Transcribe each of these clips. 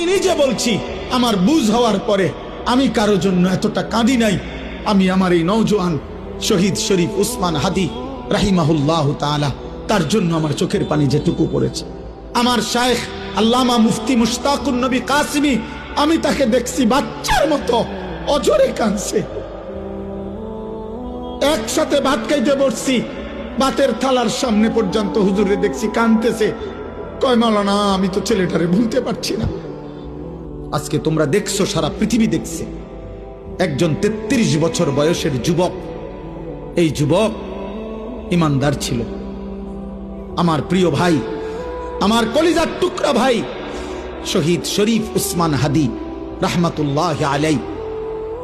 আমি নিজে বলছি, আমার বুঝ হওয়ার পরে আমি কারো জন্য এতটা কাঁদি নাই। আমি আমার এই নওজোয়ান শহীদ শরীফ উসমান হাদি রাহিমাহুল্লাহ তাআলা, তার জন্য আমার চোখের পানি যেটুকু পড়েছে। আমার শায়েখ আল্লামা মুফতি মুশতাকুন নবী কাসিমি, আমি তাকে দেখছি বাচ্চার মতো অজরে কাঁদছে। একসাথে ভাত খাইতে বসছি, ভাতের থালার সামনে পর্যন্ত হুজুরে দেখছি কাঁদতেছে। কয় মাওলানা, আমি তো ছেলেটারে ভুলতে পারছি না। আজকে তোমরা দেখছো, সারা পৃথিবী দেখছে, একজন 33 বছর বয়সের যুবক। এই যুবক ইমানদার ছিল। আমার প্রিয় ভাই, আমার কলিজার টুকরা ভাই শহীদ শরীফ উসমান হাদি রাহমাতুল্লাহ আলাই,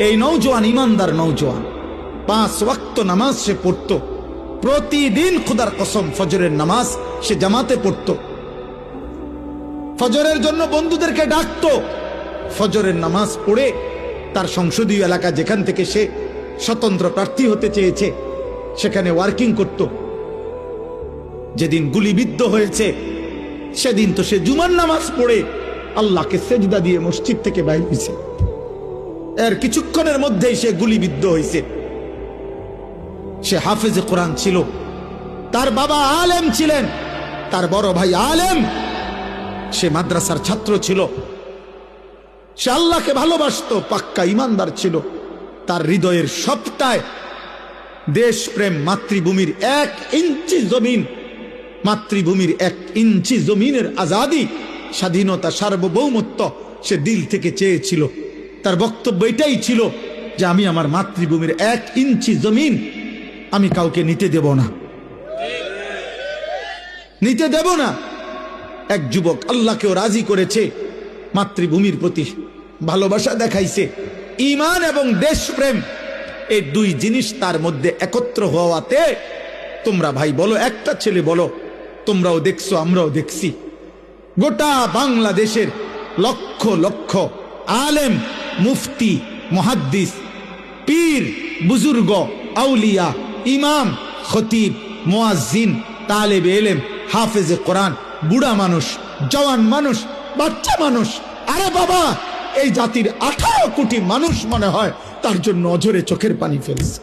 এই নওজোয়ান ইমানদার নওজোয়ান 5 ওয়াক্ত নামাজ সে পড়তো প্রতিদিন। খুদার কসম, ফজরের নামাজ সে জামাতে পড়তো। ফজরের জন্য বন্ধুদেরকে ডাকতো। ফজরের নামাজ পড়ে তার সংসদীয় এলাকা, যেখান থেকে সে স্বতন্ত্র প্রার্থী হতে চেয়েছে, সেখানে ওয়ার্কিং করত। যেদিন গুলিবিদ্ধ হয়েছে সেদিন তো সে জুমার নামাজ পড়ে আল্লাহকে সেজদা দিয়ে মসজিদ থেকে বাইর হয়েছে। এর কিছুক্ষণের মধ্যেই সে গুলিবিদ্ধ হয়েছে। সে হাফেজে কোরআন ছিল, তার বাবা আলেম ছিলেন, তার বড় ভাই আলেম, সে মাদ্রাসার ছাত্র ছিল, সে আল্লাহকে ভালোবাসতো, পাক্কা ইমানদার ছিল। তার হৃদয়ের সবটায় দেশপ্রেম, মাতৃভূমির 1 ইঞ্চি জমিন, মাতৃভূমির 1 ইঞ্চি জমিনের আজাদি, স্বাধীনতা, সার্বভৌমত্ব সে দিল থেকে চেয়েছিল। তার বক্তব্য এটাই ছিল যে আমি আমার মাতৃভূমির 1 ইঞ্চি জমিন আমি কাউকে নিতে দেব না, নিতে দেব না। এক যুবক আল্লাহকেও রাজি করেছে, মাতৃভূমির প্রতি ভালোবাসা দেখাইছে, ঈমান এবং দেশপ্রেম, এই 2 জিনিস তার মধ্যে একত্র হওয়াতে, তোমরা ভাই বলো, একটা ছেলে বলো, তোমরাও দেখছো, আমরাও দেখছি, গোটা বাংলাদেশের লক্ষ লক্ষ আলেম, মুফতি, মুহাদ্দিস, পীর, বুজুর্গ, আউলিয়া, ইমাম, খতিব, মুয়াজ্জিন, তালেবে ইলম, হাফেজে কোরআন, বুড়া মানুষ, জওয়ান মানুষ, বাচ্চা মানুষ, আরে বাবা, এই জাতির 18 কোটি মানুষ মনে হয় তার জন্য অঝরে চোখের পানি ফেলছে।